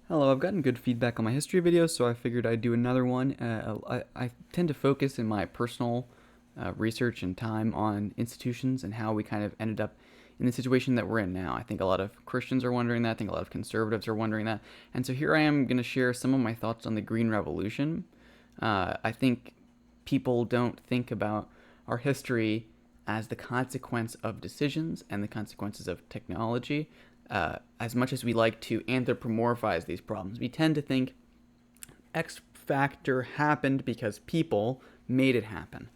Hello, I've gotten good feedback on my history videos, so I figured I'd do another one. I tend to focus in my personal research and time on institutions and how we kind of ended up in the situation that we're in now. I think a lot of Christians are wondering that. I think a lot of conservatives are wondering that. And so here I am going to share some of my thoughts on the Green Revolution. I think people don't think about our history as the consequence of decisions and the consequences of technology. As much as we like to anthropomorphize these problems, we tend to think X factor happened because people made it happen.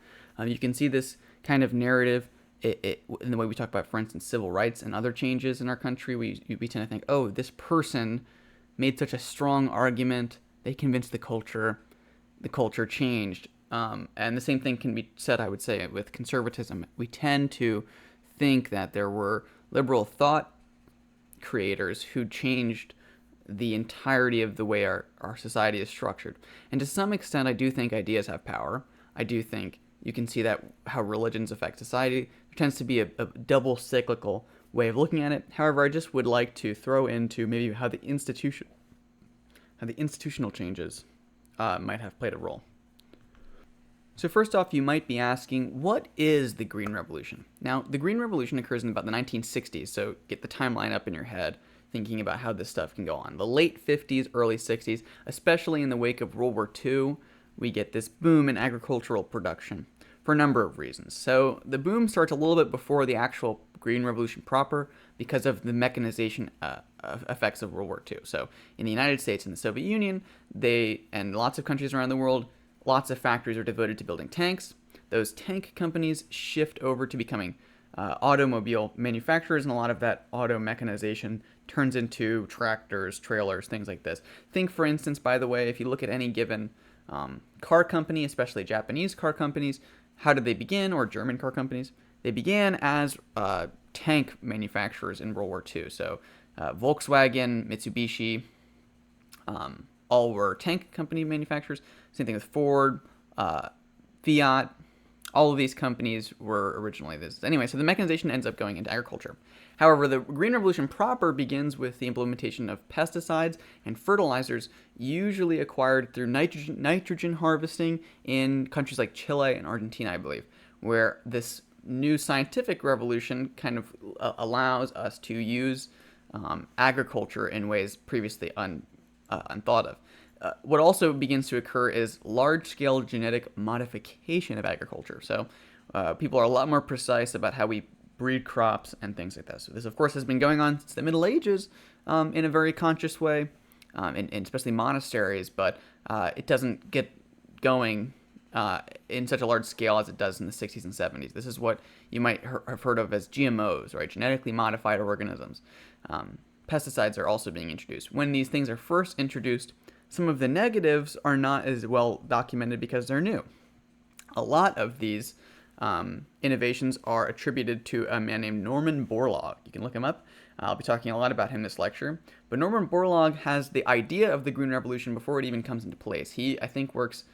You can see this kind of narrative in the way we talk about, for instance, civil rights and other changes in our country. We tend to think, oh, this person made such a strong argument, they convinced the culture changed. And the same thing can be said, I would say, with conservatism. We tend to think that there were liberal thought creators who changed the entirety of the way our society is structured. And to some extent, I do think ideas have power. I do think you can see that how religions affect society. There tends to be a double cyclical way of looking at it. However, I just would like to throw into maybe how the institutional changes might have played a role. So first off, you might be asking, what is the Green Revolution? Now, the Green Revolution occurs in about the 1960s, so get the timeline up in your head, thinking about how this stuff can go on. The late 50s, early 60s, especially in the wake of World War II, we get this boom in agricultural production for a number of reasons. So the boom starts a little bit before the actual Green Revolution proper because of the mechanization effects of World War II. So in the United States and the Soviet Union, and lots of countries around the world, lots of factories are devoted to building tanks. Those tank companies shift over to becoming automobile manufacturers, and a lot of that auto mechanization turns into tractors, trailers, things like this. Think, for instance, by the way, if you look at any given car company, especially Japanese car companies, how did they begin, or German car companies? They began as tank manufacturers in World War II. So Volkswagen, Mitsubishi, all were tank company manufacturers. Same thing with Ford, Fiat. All of these companies were originally this. Anyway, so the mechanization ends up going into agriculture. However, the Green Revolution proper begins with the implementation of pesticides and fertilizers, usually acquired through nitrogen harvesting in countries like Chile and Argentina, I believe, where this new scientific revolution kind of allows us to use agriculture in ways previously unthought of. What also begins to occur is large-scale genetic modification of agriculture. So people are a lot more precise about how we breed crops and things like that. So this, of course, has been going on since the Middle Ages in a very conscious way, in especially monasteries, but it doesn't get going in such a large scale as it does in the 60s and 70s. This is what you might have heard of as GMOs, right? Genetically modified organisms. Pesticides are also being introduced. When these things are first introduced, some of the negatives are not as well documented because they're new. A lot of these innovations are attributed to a man named Norman Borlaug. You can look him up. I'll be talking a lot about him this lecture. But Norman Borlaug has the idea of the Green Revolution before it even comes into place. He, I think, works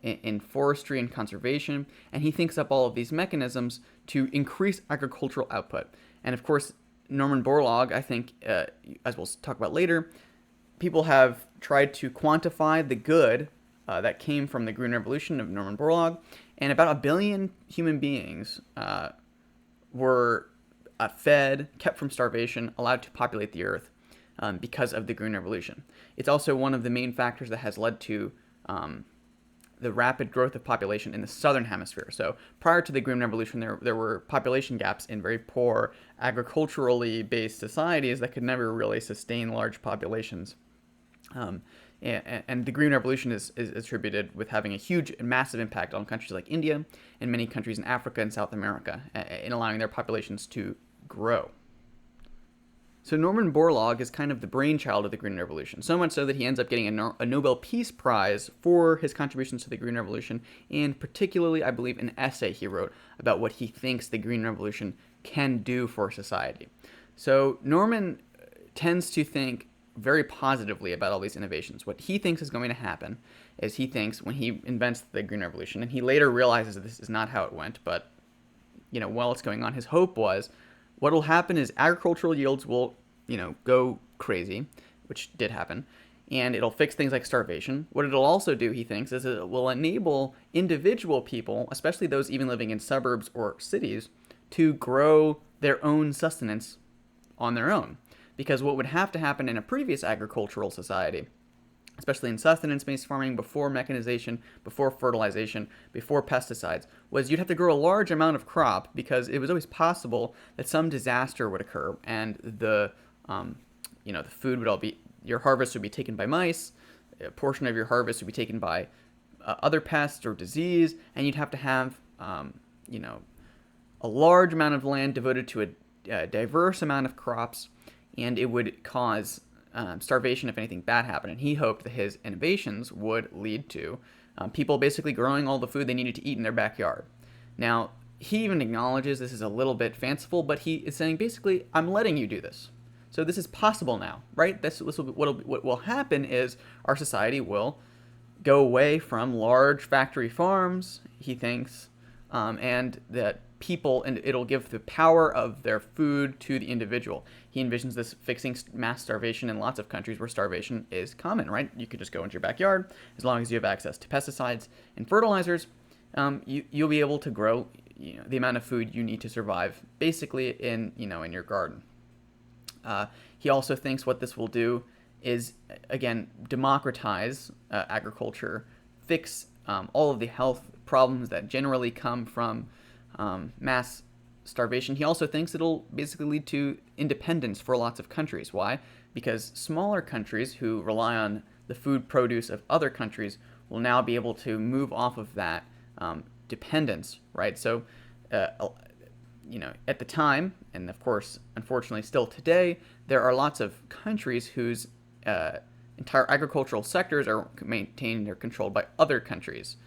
in forestry and conservation, and he thinks up all of these mechanisms to increase agricultural output. And of course, Norman Borlaug, I think, as we'll talk about later, people have tried to quantify the good that came from the Green Revolution of Norman Borlaug, and about 1 billion human beings were fed, kept from starvation, allowed to populate the earth because of the Green Revolution. It's also one of the main factors that has led to the rapid growth of population in the southern hemisphere. So prior to the Green Revolution, there were population gaps in very poor, agriculturally based societies that could never really sustain large populations. And the Green Revolution is attributed with having a huge and massive impact on countries like India and many countries in Africa and South America, in allowing their populations to grow. So Norman Borlaug is kind of the brainchild of the Green Revolution, so much so that he ends up getting a Nobel Peace Prize for his contributions to the Green Revolution, and particularly, I believe, an essay he wrote about what he thinks the Green Revolution can do for society. So Norman tends to think very positively about all these innovations. What he thinks is going to happen is he thinks when he invents the Green Revolution, and he later realizes that this is not how it went, but while it's going on, his hope was what will happen is agricultural yields will, go crazy, which did happen, and it'll fix things like starvation. What it'll also do, he thinks, is it will enable individual people, especially those even living in suburbs or cities, to grow their own sustenance on their own. Because what would have to happen in a previous agricultural society, especially in sustenance-based farming, before mechanization, before fertilization, before pesticides, was you'd have to grow a large amount of crop because it was always possible that some disaster would occur and the food would all be, your harvest would be taken by mice, a portion of your harvest would be taken by other pests or disease, and you'd have to have, a large amount of land devoted to a diverse amount of crops, and it would cause starvation if anything bad happened. And he hoped that his innovations would lead to people basically growing all the food they needed to eat in their backyard. Now, he even acknowledges this is a little bit fanciful, but he is saying basically, I'm letting you do this. So this is possible now, right? What will happen is our society will go away from large factory farms, he thinks, and that people, and it'll give the power of their food to the individual. He envisions this fixing mass starvation in lots of countries where starvation is common, right? You could just go into your backyard, as long as you have access to pesticides and fertilizers, you'll be able to grow the amount of food you need to survive, basically in your garden. He also thinks what this will do is, again, democratize agriculture, fix all of the health problems that generally come from mass starvation. He also thinks it'll basically lead to independence for lots of countries. Why? Because smaller countries who rely on the food produce of other countries will now be able to move off of that dependence, right? So, at the time, and of course, unfortunately still today, there are lots of countries whose entire agricultural sectors are maintained or controlled by other countries.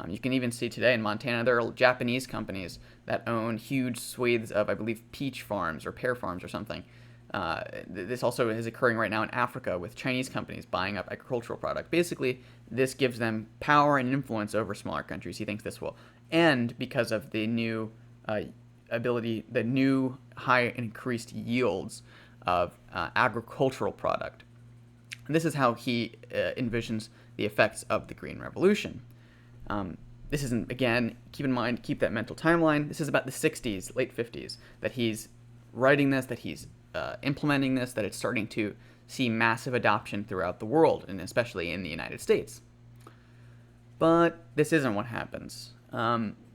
You can even see today in Montana, there are Japanese companies that own huge swathes of, I believe, peach farms or pear farms or something. This also is occurring right now in Africa with Chinese companies buying up agricultural product. Basically, this gives them power and influence over smaller countries. He thinks this will end because of the new the new high increased yields of agricultural product. And this is how he envisions the effects of the Green Revolution. This isn't, again, keep in mind, keep that mental timeline. This is about the 60s, late 50s, that he's writing this, that he's implementing this, that it's starting to see massive adoption throughout the world, and especially in the United States. But this isn't what happens.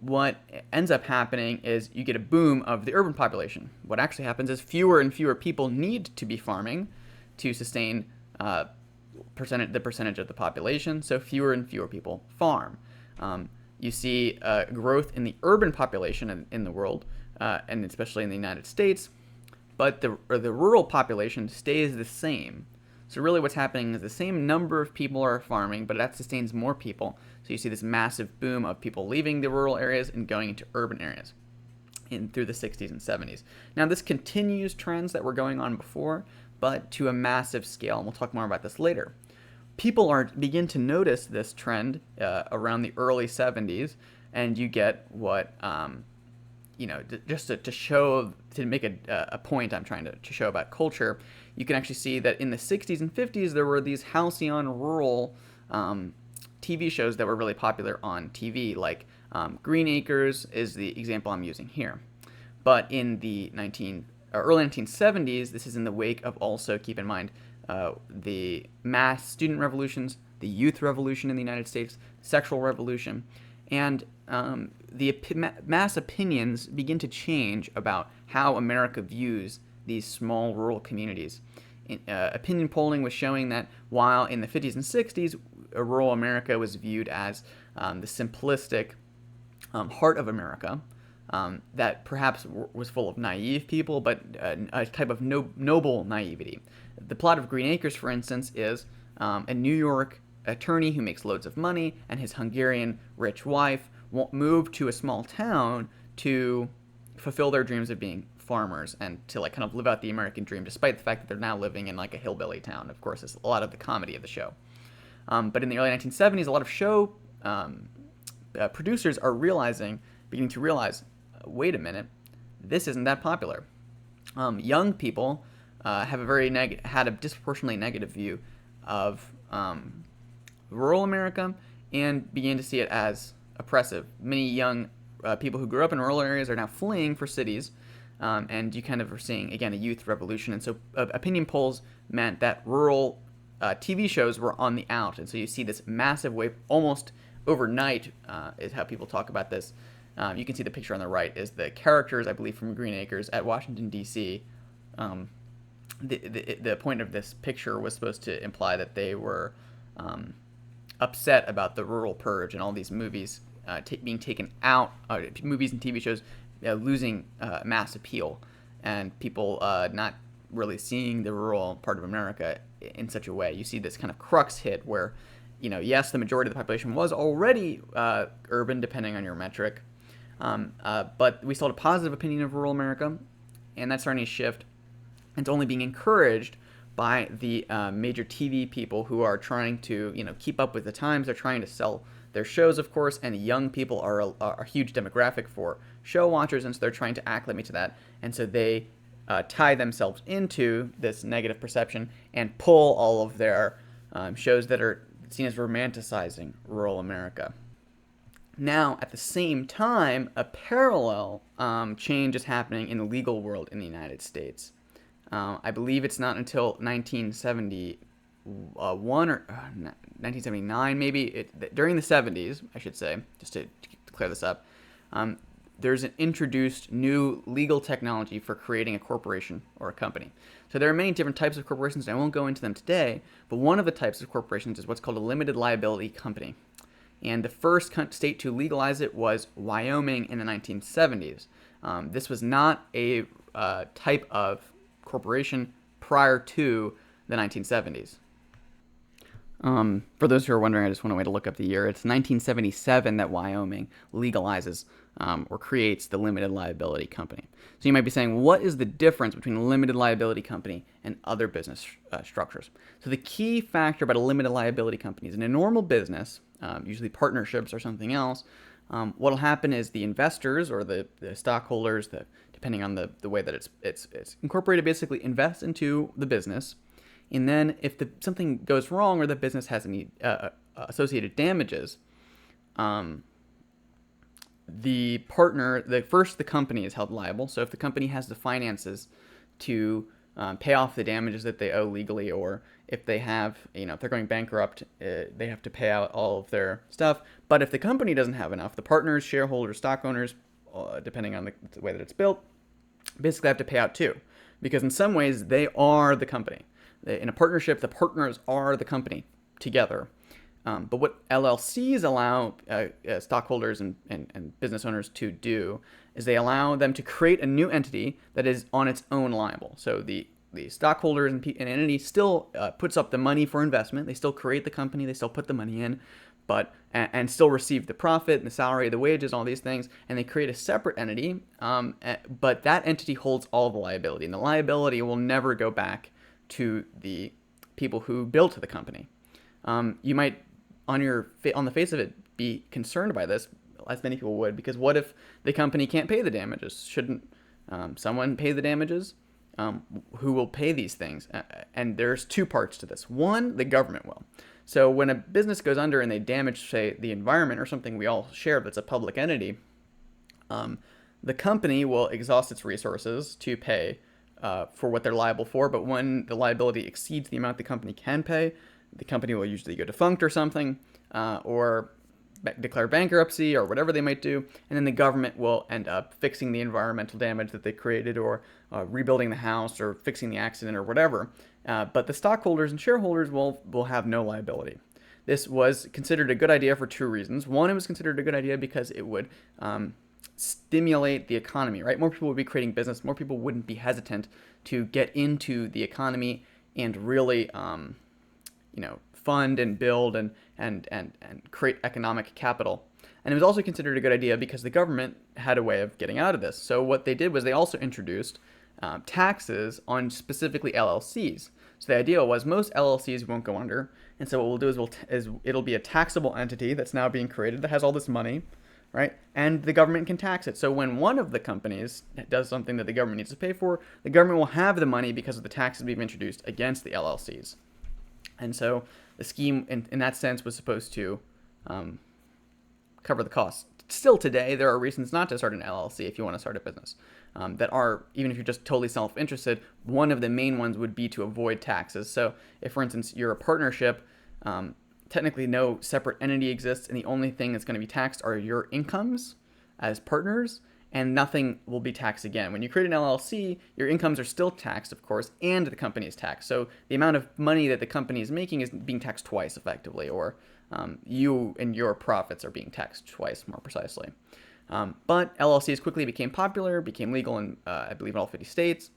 What ends up happening is you get a boom of the urban population. What actually happens is fewer and fewer people need to be farming to sustain the percentage of the population, so fewer and fewer people farm. You see growth in the urban population in the world, and especially in the United States, but the rural population stays the same. So really what's happening is the same number of people are farming, but that sustains more people. So you see this massive boom of people leaving the rural areas and going into urban areas through the 60s and 70s. Now this continues trends that were going on before, but to a massive scale, and we'll talk more about this later. People begin to notice this trend around the early 70s, and you get what, just to make a point I'm trying to show about culture, you can actually see that in the 60s and 50s, there were these halcyon rural TV shows that were really popular on TV, like Green Acres is the example I'm using here. But in the early 1970s, this is in the wake of also, keep in mind, the mass student revolutions, the youth revolution in the United States, sexual revolution, and the mass opinions begin to change about how America views these small rural communities. Opinion polling was showing that while in the 50s and 60s, rural America was viewed as the simplistic heart of America, that perhaps was full of naive people, but a type of noble naivety. The plot of Green Acres, for instance, is a New York attorney who makes loads of money and his Hungarian rich wife move to a small town to fulfill their dreams of being farmers and to kind of live out the American dream, despite the fact that they're now living in a hillbilly town. Of course, it's a lot of the comedy of the show. But in the early 1970s, a lot of show producers are beginning to realize, wait a minute, this isn't that popular. Young people had a disproportionately negative view of rural America and began to see it as oppressive. Many young people who grew up in rural areas are now fleeing for cities, and you kind of are seeing, again, a youth revolution. And so opinion polls meant that rural TV shows were on the out. And so you see this massive wave almost overnight, is how people talk about this. You can see the picture on the right is the characters, I believe, from Green Acres at Washington, D.C. The point of this picture was supposed to imply that they were upset about the rural purge and all these movies being taken out, movies and TV shows losing mass appeal, and people not really seeing the rural part of America in such a way. You see this kind of crux hit where, yes, the majority of the population was already urban, depending on your metric, but we still had a positive opinion of rural America, and that's starting to shift. It's only being encouraged by the major TV people who are trying to, keep up with the times. They're trying to sell their shows, of course, and young people are a huge demographic for show watchers, and so they're trying to acclimate to that. And so they tie themselves into this negative perception and pull all of their shows that are seen as romanticizing rural America. Now, at the same time, a parallel change is happening in the legal world in the United States. I believe it's not until 1971 or 1979, maybe, during the 70s, I should say, just to clear this up, there's an introduced new legal technology for creating a corporation or a company. So there are many different types of corporations, and I won't go into them today, but one of the types of corporations is what's called a limited liability company. And the first state to legalize it was Wyoming in the 1970s. This was not a type of corporation prior to the 1970s. For those who are wondering, I just went away to look up the year. It's 1977 that Wyoming legalizes or creates the limited liability company. So you might be saying, what is the difference between a limited liability company and other business structures? So the key factor about a limited liability company is in a normal business, usually partnerships or something else, what will happen is the investors or the stockholders, depending on the way that it's incorporated, basically invest into the business. And then if something goes wrong or the business has any associated damages, the company is held liable. So if the company has the finances to pay off the damages that they owe legally, or if they have, if they're going bankrupt, they have to pay out all of their stuff. But if the company doesn't have enough, the partners, shareholders, stock owners, depending on the way that it's built, basically have to pay out too. Because in some ways, they are the company. In a partnership, the partners are the company together. But what LLCs allow stockholders and business owners to do is they allow them to create a new entity that is on its own liable. So the stockholders and entity still puts up the money for investment. They still create the company. They still put the money in, and still receive the profit, the salary, the wages, all these things. And they create a separate entity, but that entity holds all the liability. And the liability will never go back to the people who built the company. You might, on the face of it, be concerned by this, as many people would, because what if the company can't pay the damages? Shouldn't someone pay the damages? Who will pay these things? And there's two parts to this. One, the government will. So when a business goes under and they damage, say, the environment or something we all share that's a public entity, the company will exhaust its resources to pay for what they're liable for. But when the liability exceeds the amount the company can pay, the company will usually go defunct or something, or declare bankruptcy or whatever they might do, and then the government will end up fixing the environmental damage that they created, or rebuilding the house, or fixing the accident, or whatever. But the stockholders and shareholders will have no liability. This was considered a good idea for two reasons. One, it was considered a good idea because it would stimulate the economy, right? More people would be creating business. More people wouldn't be hesitant to get into the economy and really, fund and build and create economic capital. And it was also considered a good idea because the government had a way of getting out of this. So what they did was they also introduced taxes on specifically LLCs. So the idea was most LLCs won't go under, and so what we'll do is it'll be a taxable entity that's now being created that has all this money, right? And the government can tax it. So when one of the companies does something that the government needs to pay for, the government will have the money because of the taxes we've introduced against the LLCs. And so the scheme, in that sense, was supposed to cover the costs. Still today, there are reasons not to start an LLC if you want to start a business. That are, even if you're just totally self-interested, one of the main ones would be to avoid taxes. So if, for instance, you're a partnership, technically no separate entity exists, and the only thing that's going to be taxed are your incomes as partners, and nothing will be taxed again. When you create an LLC, your incomes are still taxed, of course, and the company is taxed. So the amount of money that the company is making is being taxed twice, effectively, or you and your profits are being taxed twice, more precisely. But LLCs quickly became popular, became legal in, I believe, in all 50 states,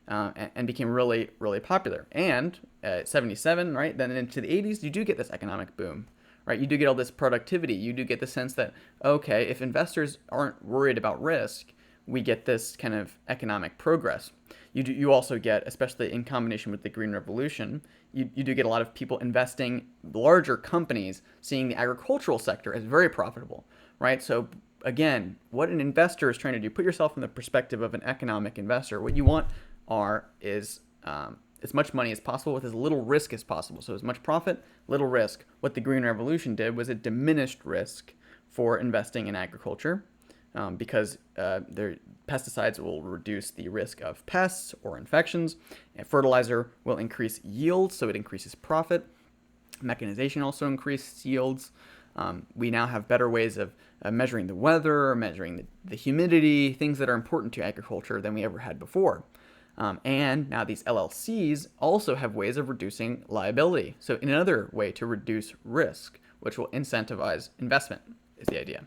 and became really, really popular. And at 77, right, then into the 80s, you do get this economic boom, right? You do get all this productivity. You do get the sense that, okay, if investors aren't worried about risk, we get this kind of economic progress. You also get, especially in combination with the Green Revolution, you do get a lot of people investing, larger companies seeing the agricultural sector as very profitable, right? So again, what an investor is trying to do, put yourself in the perspective of an economic investor. What you want is as much money as possible with as little risk as possible. So as much profit, little risk. What the Green Revolution did was it diminished risk for investing in agriculture because their pesticides will reduce the risk of pests or infections, and fertilizer will increase yields, so it increases profit. Mechanization also increases yields. We now have better ways of measuring the weather, measuring the humidity, things that are important to agriculture than we ever had before. And now these LLCs also have ways of reducing liability. So another way to reduce risk, which will incentivize investment, is the idea.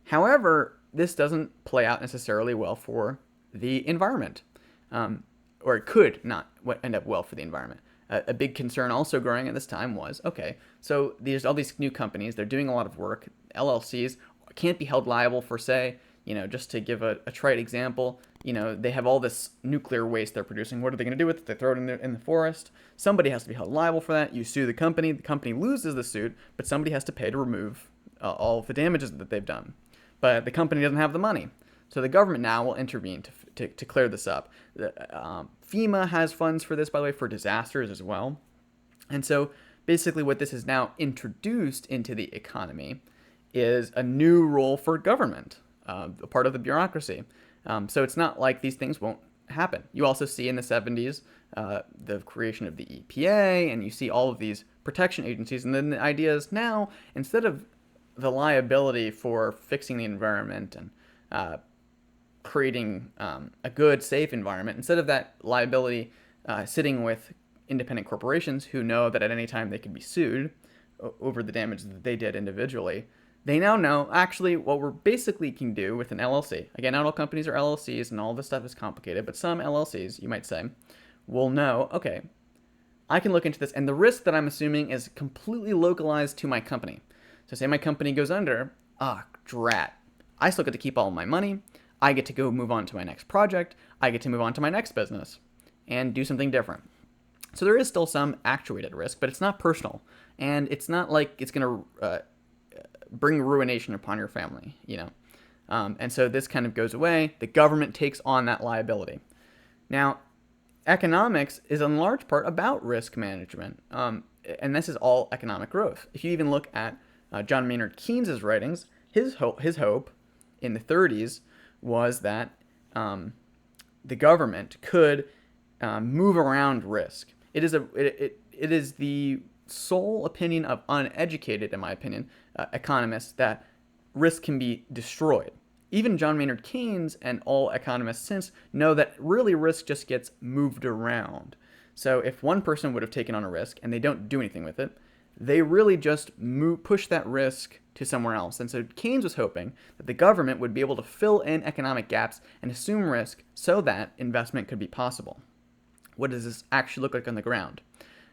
However, this doesn't play out necessarily well for the environment, or it could not end up well for the environment. A big concern also growing at this time was, okay, so there's all these new companies, they're doing a lot of work. LLCs can't be held liable for, say, just to give a trite example, they have all this nuclear waste they're producing. What are they going to do with it? They throw it in the forest. Somebody has to be held liable for that. You sue the company loses the suit, but somebody has to pay to remove all of the damages that they've done. But the company doesn't have the money. So the government now will intervene to clear this up. FEMA has funds for this, by the way, for disasters as well. And so basically what this has now introduced into the economy is a new role for government, a part of the bureaucracy. So it's not like these things won't happen. You also see in the 70s the creation of the EPA, and you see all of these protection agencies. And then the idea is now, instead of the liability for fixing the environment and creating a good, safe environment, instead of that liability sitting with independent corporations who know that at any time they could be sued over the damage that they did individually, they now know actually what we're basically can do with an LLC. Again, not all companies are LLCs and all this stuff is complicated, but some LLCs, you might say, will know, okay, I can look into this, and the risk that I'm assuming is completely localized to my company. So say my company goes under, drat. I still get to keep all of my money. I get to go move on to my next project. I get to move on to my next business and do something different. So there is still some actuated risk, but it's not personal. And it's not like it's going to bring ruination upon your family, And so this kind of goes away. The government takes on that liability. Now, economics is in large part about risk management. And this is all economic growth. If you even look at John Maynard Keynes' writings, his hope in the 30s was that the government could move around risk. It is the sole opinion of uneducated, in my opinion, economists that risk can be destroyed. Even John Maynard Keynes and all economists since know that really risk just gets moved around. So if one person would have taken on a risk and they don't do anything with it, they really just push that risk to somewhere else. And so Keynes was hoping that the government would be able to fill in economic gaps and assume risk so that investment could be possible. What does this actually look like on the ground?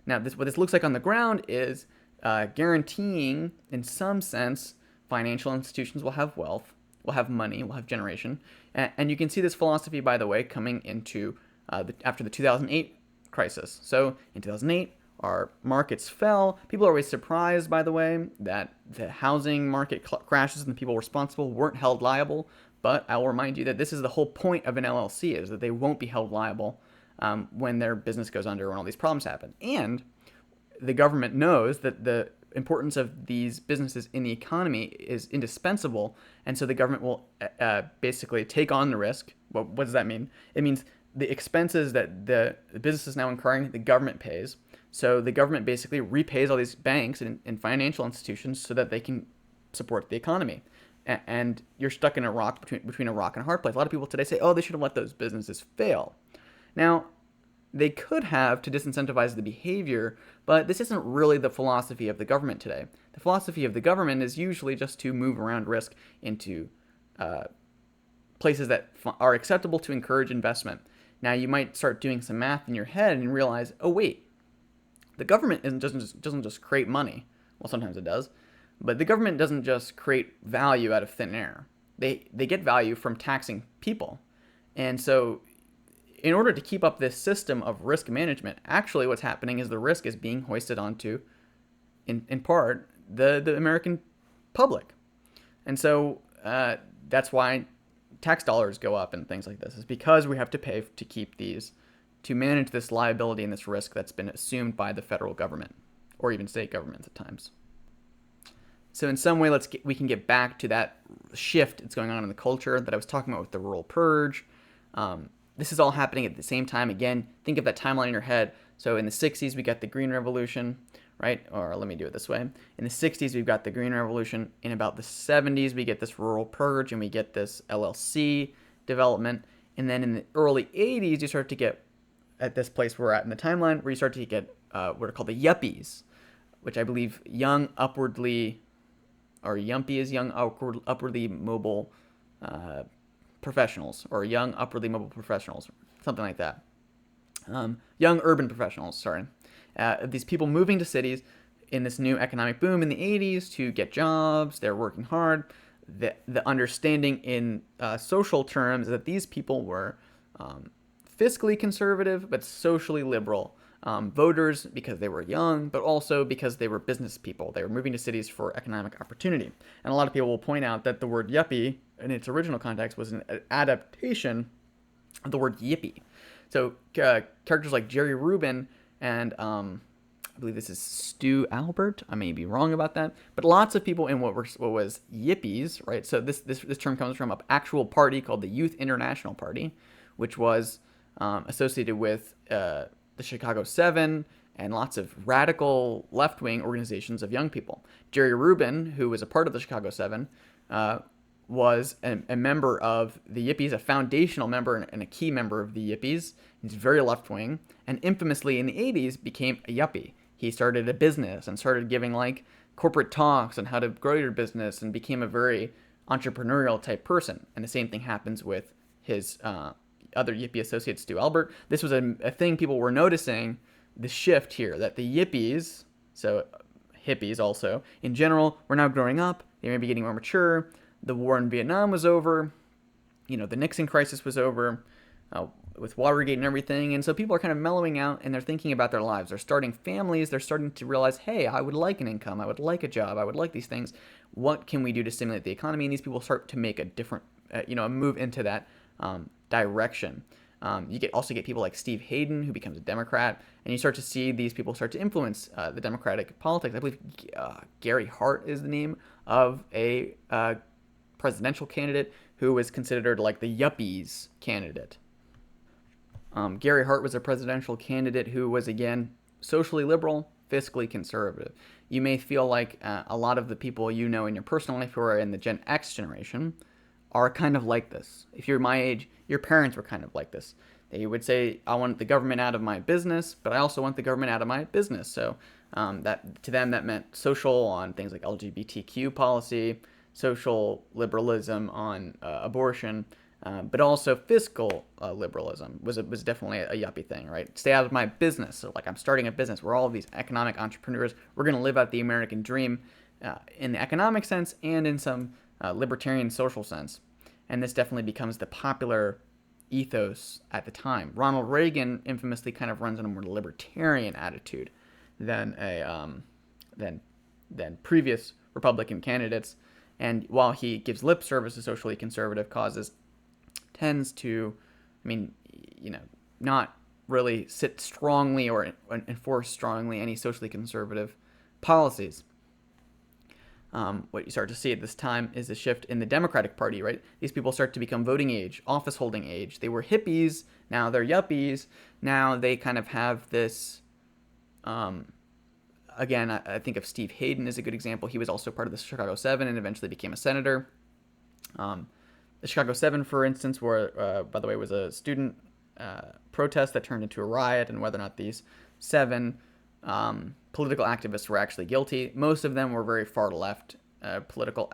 Now, what this looks like on the ground is guaranteeing, in some sense, financial institutions will have wealth, will have money, will have generation. And you can see this philosophy, by the way, coming into after the 2008 crisis. So in 2008, our markets fell. People are always surprised, by the way, that the housing market crashes and the people responsible weren't held liable. But I will remind you that this is the whole point of an LLC, is that they won't be held liable when their business goes under, when all these problems happen. And the government knows that the importance of these businesses in the economy is indispensable, and so the government will basically take on the risk. Well, what does that mean? It means the expenses that the business is now incurring, the government pays. So the government basically repays all these banks and financial institutions so that they can support the economy. And you're stuck in a rock between a rock and a hard place. A lot of people today say, "Oh, they should have let those businesses fail." Now, they could have to disincentivize the behavior, but this isn't really the philosophy of the government today. The philosophy of the government is usually just to move around risk into places that are acceptable to encourage investment. Now, you might start doing some math in your head and realize, oh wait, the government doesn't just create money. Well, sometimes it does, but the government doesn't just create value out of thin air. They get value from taxing people, and so in order to keep up this system of risk management, actually what's happening is the risk is being hoisted onto, in part, the American public. And so that's why tax dollars go up and things like this, is because we have to pay to keep these, to manage this liability and this risk that's been assumed by the federal government, or even state governments at times. So in some way, we can get back to that shift that's going on in the culture that I was talking about with the rural purge. This is all happening at the same time. Again, think of that timeline in your head. So in the 60s, we got the Green Revolution, right? Or let me do it this way. In the 60s, we've got the Green Revolution. In about the 70s, we get this rural purge and we get this LLC development. And then in the early 80s, you start to get at this place we're at in the timeline where you start to get what are called the Yuppies, which I believe Yuppie is young upwardly mobile professionals, or young upwardly mobile professionals, something like that. Young urban professionals, sorry. These people moving to cities in this new economic boom in the 80s to get jobs. They're working hard. The understanding in social terms is that these people were fiscally conservative but socially liberal voters because they were young, but also because they were business people. They were moving to cities for economic opportunity. And a lot of people will point out that the word yuppie in its original context was an adaptation of the word yippie. So characters like Jerry Rubin and I believe this is Stu Albert. I may be wrong about that, but lots of people in what was Yippies, right? So this term comes from an actual party called the Youth International Party, which was associated with the Chicago 7 and lots of radical left-wing organizations of young people. Jerry Rubin, who was a part of the Chicago 7, was a member of the Yippies, a foundational member and a key member of the Yippies. He's very left-wing, and infamously in the 80s became a yuppie. He started a business and started giving like corporate talks on how to grow your business and became a very entrepreneurial type person. And the same thing happens with his other Yippie associate, Stu Albert. This was a thing people were noticing, the shift here, that the Yippies, so hippies also, in general, were now growing up. They may be getting more mature. The war in Vietnam was over. The Nixon crisis was over with Watergate and everything. And so people are kind of mellowing out and they're thinking about their lives. They're starting families. They're starting to realize, hey, I would like an income. I would like a job. I would like these things. What can we do to stimulate the economy? And these people start to make a different, a move into that direction. You also get people like Steve Hayden, who becomes a Democrat, and you start to see these people start to influence the Democratic politics. I believe Gary Hart is the name of a presidential candidate who was considered like the Yuppies candidate. Gary Hart was a presidential candidate who was, again, socially liberal, fiscally conservative. You may feel like a lot of the people you know in your personal life who are in the Gen X generation are kind of like this. If you're my age, your parents were kind of like this. They would say, I want the government out of my business, but I also want the government out of my business. So that to them, that meant social on things like LGBTQ policy, social liberalism on abortion, but also fiscal liberalism was definitely a yuppie thing, right? Stay out of my business. So like I'm starting a business. We're all of these economic entrepreneurs. We're going to live out the American dream in the economic sense and in some libertarian social sense. And this definitely becomes the popular ethos at the time. Ronald Reagan infamously kind of runs on a more libertarian attitude than than previous Republican candidates. And while he gives lip service to socially conservative causes, tends to, not really sit strongly or enforce strongly any socially conservative policies. What you start to see at this time is a shift in the Democratic Party, right? These people start to become voting age, office holding age. They were hippies, now they're yuppies. Now they kind of have this. Again, I think of Steve Hayden as a good example. He was also part of the Chicago 7 and eventually became a senator. The Chicago 7, for instance, were, by the way, was a student protest that turned into a riot, and whether or not these 7 political activists were actually guilty. Most of them were very far left political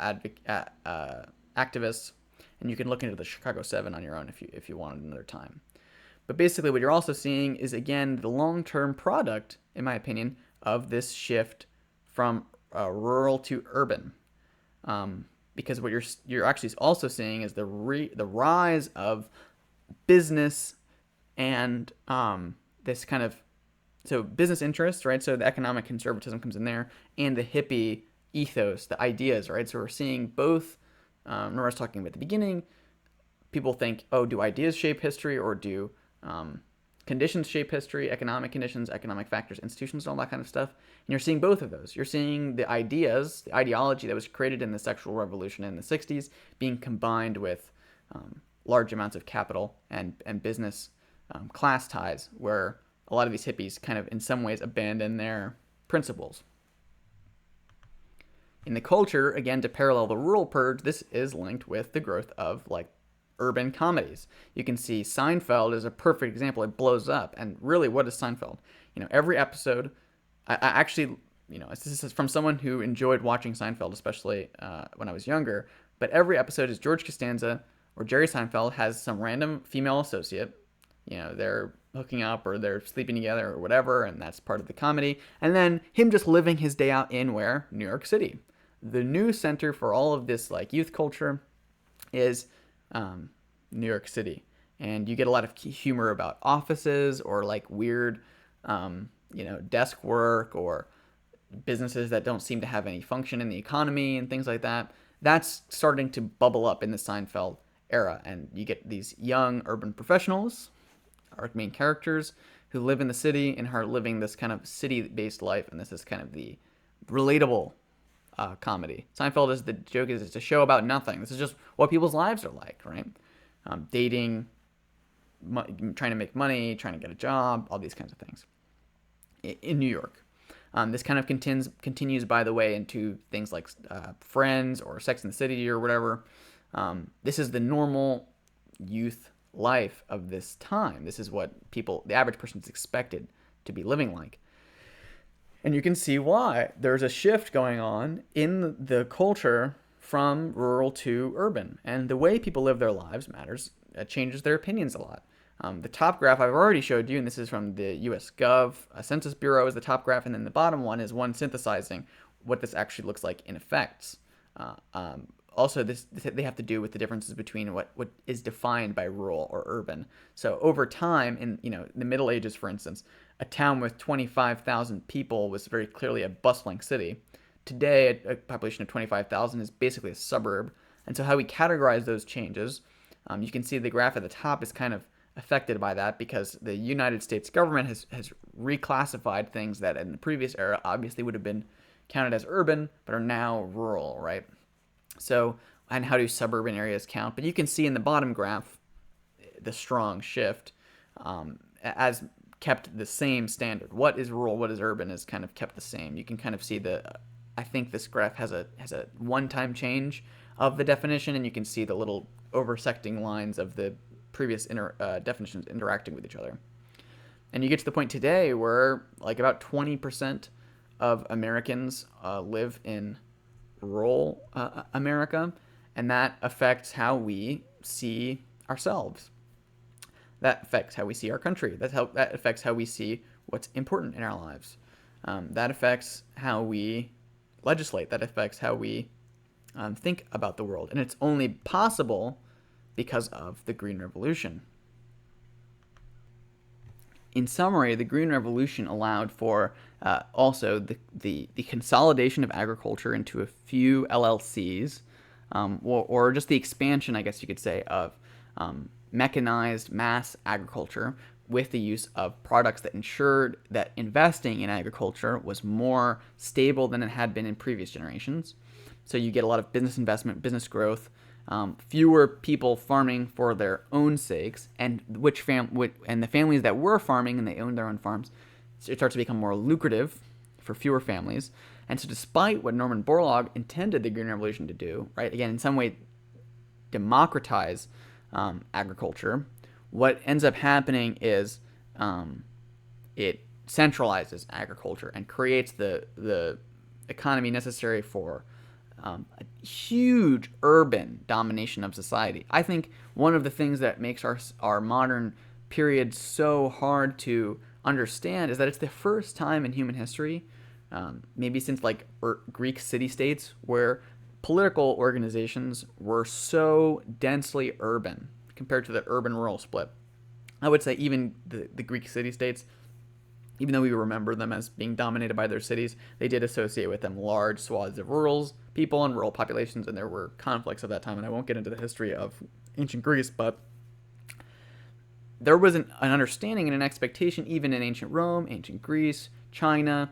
activists, and you can look into the Chicago 7 on your own if you wanted another time. But basically what you're also seeing is, again, the long-term product, in my opinion, of this shift from rural to urban. Because what you're actually also seeing is the rise of business and this kind of, so business interests, right? So the economic conservatism comes in there, and the hippie ethos, the ideas, right? So we're seeing both. Remember I was talking about at the beginning, people think, oh, do ideas shape history, or do conditions shape history, economic conditions, economic factors, institutions, and all that kind of stuff. And you're seeing both of those. You're seeing the ideas, the ideology that was created in the sexual revolution in the 60s being combined with large amounts of capital and business class ties, where a lot of these hippies kind of in some ways abandon their principles. In the culture, again, to parallel the rural purge, this is linked with the growth of like urban comedies. You can see Seinfeld is a perfect example. It blows up. And really, what is Seinfeld? Every episode, I actually, this is from someone who enjoyed watching Seinfeld, especially when I was younger, but every episode is George Costanza or Jerry Seinfeld has some random female associate. They're hooking up or they're sleeping together or whatever, and that's part of the comedy. And then him just living his day out in where? New York City. The new center for all of this like youth culture is New York City. And you get a lot of humor about offices or like weird, desk work or businesses that don't seem to have any function in the economy and things like that. That's starting to bubble up in the Seinfeld era. And you get these young urban professionals, our main characters, who live in the city and are living this kind of city-based life. And this is kind of the relatable comedy. Seinfeld is the joke is it's a show about nothing. This is just what people's lives are like, right? Dating, trying to make money, trying to get a job, all these kinds of things in New York. This kind of continues, by the way, into things like Friends or Sex and the City or whatever. This is the normal youth life of this time. This is what the average person is expected to be living like. And you can see why there's a shift going on in the culture from rural to urban. And the way people live their lives matters. It changes their opinions a lot. The top graph I've already showed you, and this is from the US Gov Census Bureau, is the top graph. And then the bottom one is one synthesizing what this actually looks like in effects. Also, they have to do with the differences between what is defined by rural or urban. So over time, in the Middle Ages, for instance, a town with 25,000 people was very clearly a bustling city. Today, a population of 25,000 is basically a suburb. And so how we categorize those changes, you can see the graph at the top is kind of affected by that because the United States government has reclassified things that in the previous era obviously would have been counted as urban, but are now rural, right? So, and how do suburban areas count? But you can see in the bottom graph the strong shift as kept the same standard. What is rural, what is urban is kind of kept the same. You can kind of see I think this graph has a one-time change of the definition, and you can see the little oversecting lines of the previous definitions interacting with each other. And you get to the point today where like about 20% of Americans live in rural America, and that affects how we see ourselves. That affects how we see our country. That affects how we see what's important in our lives. That affects how we legislate. That affects how we think about the world. And it's only possible because of the Green Revolution. In summary, the Green Revolution allowed for also the consolidation of agriculture into a few LLCs, or just the expansion, I guess you could say, of mechanized mass agriculture, with the use of products that ensured that investing in agriculture was more stable than it had been in previous generations. So you get a lot of business investment, business growth, fewer people farming for their own sakes, and the families that were farming and they owned their own farms, it starts to become more lucrative for fewer families. And so despite what Norman Borlaug intended the Green Revolution to do, right, again, in some way democratize agriculture, what ends up happening is it centralizes agriculture and creates the economy necessary for a huge urban domination of society. I think one of the things that makes our modern period so hard to understand is that it's the first time in human history, maybe since like Greek city-states, where political organizations were so densely urban compared to the urban-rural split. I would say even the Greek city-states, even though we remember them as being dominated by their cities, they did associate with them large swaths of rural people and rural populations, and there were conflicts of that time, and I won't get into the history of ancient Greece, but there was an understanding and an expectation, even in ancient Rome, ancient Greece, China.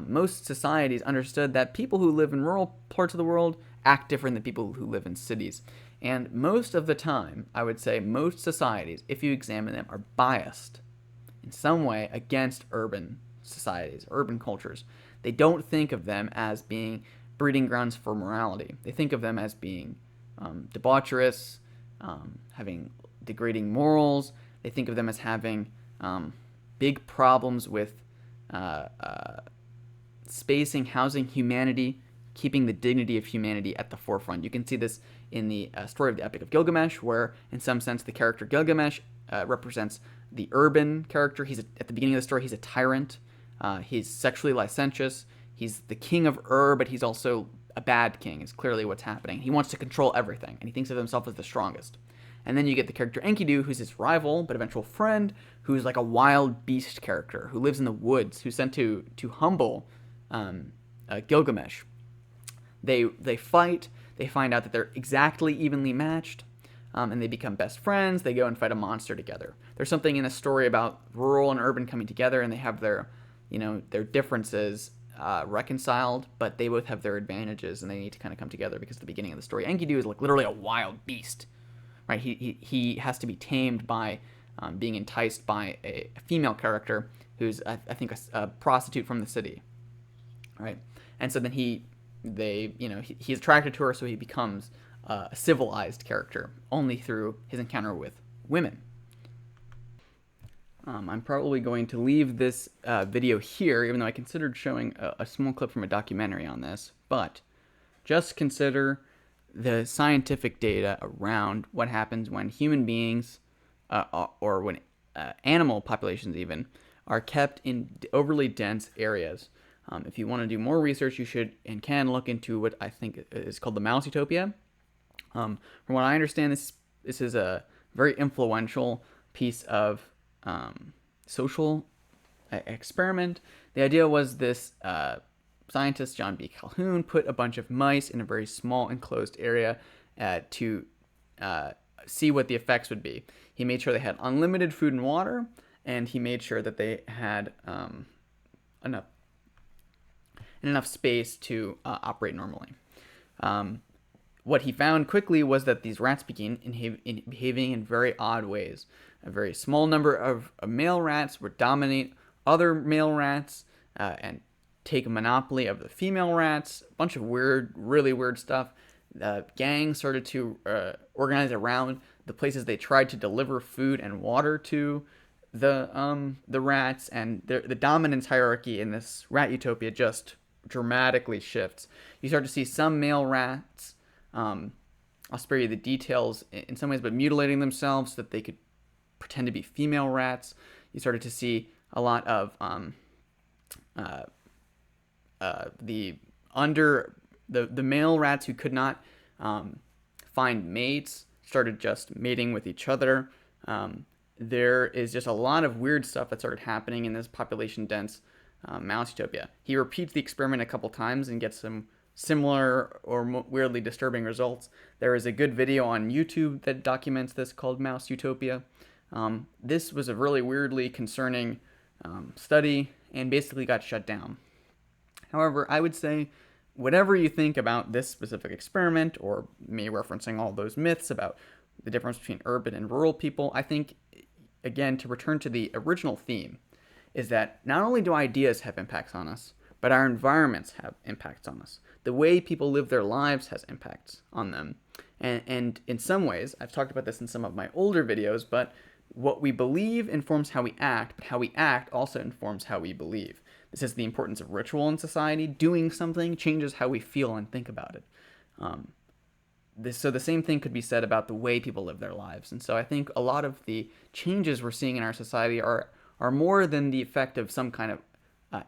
Most societies understood that people who live in rural parts of the world act different than people who live in cities. And most of the time, I would say most societies, if you examine them, are biased in some way against urban societies, urban cultures. They don't think of them as being breeding grounds for morality. They think of them as being debaucherous, having degrading morals. They think of them as having big problems with spacing, housing humanity, keeping the dignity of humanity at the forefront. You can see this in the story of the Epic of Gilgamesh, where, in some sense, the character Gilgamesh represents the urban character. At the beginning of the story, he's a tyrant. He's sexually licentious. He's the king of Ur, but he's also a bad king, is clearly what's happening. He wants to control everything, and he thinks of himself as the strongest. And then you get the character Enkidu, who's his rival, but eventual friend, who's like a wild beast character, who lives in the woods, who's sent to humble Gilgamesh. They fight. They find out that they're exactly evenly matched, and they become best friends. They go and fight a monster together. There's something in a story about rural and urban coming together, and they have their differences reconciled, but they both have their advantages, and they need to kind of come together because at the beginning of the story, Enkidu is like literally a wild beast, right? He has to be tamed by being enticed by a female character who's I think a prostitute from the city, right? And so then he's attracted to her, so he becomes a civilized character only through his encounter with women. I'm probably going to leave this video here, even though I considered showing a small clip from a documentary on this, but just consider the scientific data around what happens when human beings, or when animal populations even, are kept in overly dense areas. If you want to do more research, you should and can look into what I think is called the mouse Utopia. From what I understand, this is a very influential piece of social experiment. The idea was this scientist, John B. Calhoun, put a bunch of mice in a very small enclosed area to see what the effects would be. He made sure they had unlimited food and water, and he made sure that they had enough space to operate normally. What he found quickly was that these rats began behaving in very odd ways. A very small number of male rats would dominate other male rats and take a monopoly of the female rats. A bunch of really weird stuff. Gangs started to organize around the places they tried to deliver food and water to the rats, and the dominance hierarchy in this rat utopia just dramatically shifts. You start to see some male rats, I'll spare you the details in some ways, but mutilating themselves so that they could pretend to be female rats. You started to see a lot of the male rats who could not find mates started just mating with each other. There is just a lot of weird stuff that started happening in this population-dense mouse utopia. He repeats the experiment a couple times and gets some similar or weirdly disturbing results. There is a good video on YouTube that documents this called Mouse Utopia. This was a really weirdly concerning study and basically got shut down. However, I would say whatever you think about this specific experiment, or me referencing all those myths about the difference between urban and rural people, I think, again, to return to the original theme, is that not only do ideas have impacts on us, but our environments have impacts on us. The way people live their lives has impacts on them. And in some ways, I've talked about this in some of my older videos, but what we believe informs how we act, but how we act also informs how we believe. This is the importance of ritual in society. Doing something changes how we feel and think about it. So the same thing could be said about the way people live their lives. And so I think a lot of the changes we're seeing in our society are more than the effect of some kind of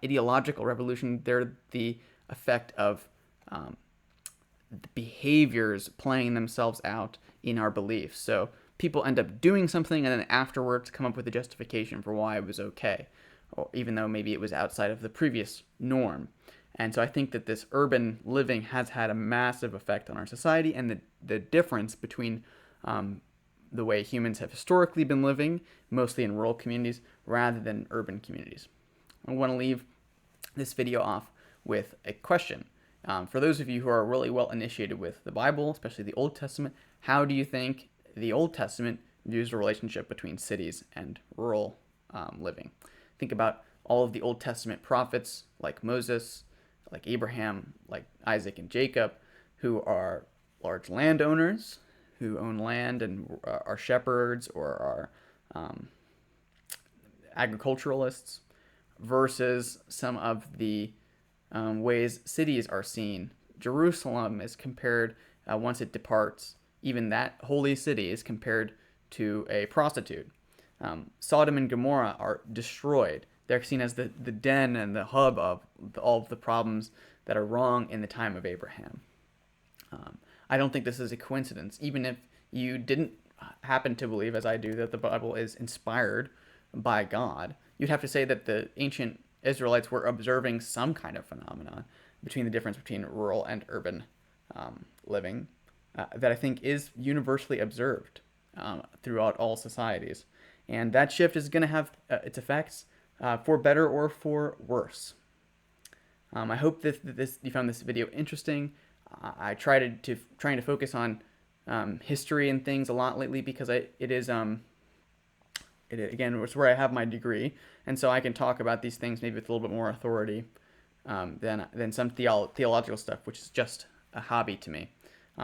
ideological revolution. They're the effect of the behaviors playing themselves out in our beliefs. So people end up doing something and then afterwards come up with a justification for why it was okay, or even though maybe it was outside of the previous norm. And so I think that this urban living has had a massive effect on our society, and the difference between the way humans have historically been living, mostly in rural communities, rather than urban communities. I want to leave this video off with a question. For those of you who are really well initiated with the Bible, especially the Old Testament, how do you think the Old Testament views the relationship between cities and rural living? Think about all of the Old Testament prophets like Moses, like Abraham, like Isaac and Jacob, who are large landowners, who own land and are shepherds or are agriculturalists, versus some of the ways cities are seen. Jerusalem is compared, once it departs, even that holy city is compared to a prostitute. Sodom and Gomorrah are destroyed. They're seen as the den and the hub of all of the problems that are wrong in the time of Abraham. I don't think this is a coincidence. Even if you didn't happen to believe, as I do, that the Bible is inspired by God, you'd have to say that the ancient Israelites were observing some kind of phenomenon between the difference between rural and urban living that I think is universally observed throughout all societies. And that shift is going to have its effects for better or for worse. I hope that you found this video interesting. I trying to focus on history and things a lot lately because it again, it's where I have my degree, and so I can talk about these things maybe with a little bit more authority than some theological stuff, which is just a hobby to me.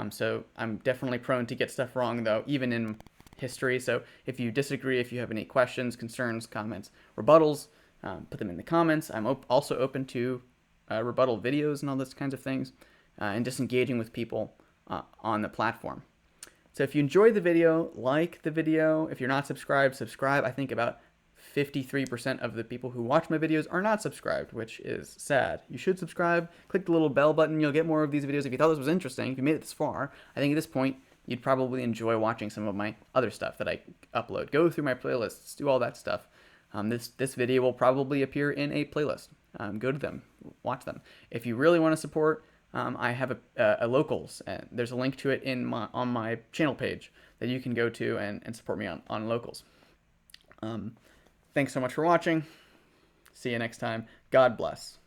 So I'm definitely prone to get stuff wrong, though, even in history. So if you disagree, if you have any questions, concerns, comments, rebuttals, put them in the comments. I'm also open to rebuttal videos and all those kinds of things, and just engaging with people on the platform. So if you enjoyed the video, like the video. If you're not subscribed, subscribe. I think about 53% of the people who watch my videos are not subscribed, which is sad. You should subscribe. Click the little bell button. You'll get more of these videos. If you thought this was interesting, if you made it this far, I think at this point, you'd probably enjoy watching some of my other stuff that I upload. Go through my playlists, do all that stuff. This video will probably appear in a playlist. Go to them, watch them. If you really want to support, I have a locals, and there's a link to it on my channel page that you can go to and support me on locals. Thanks so much for watching. See you next time. God bless.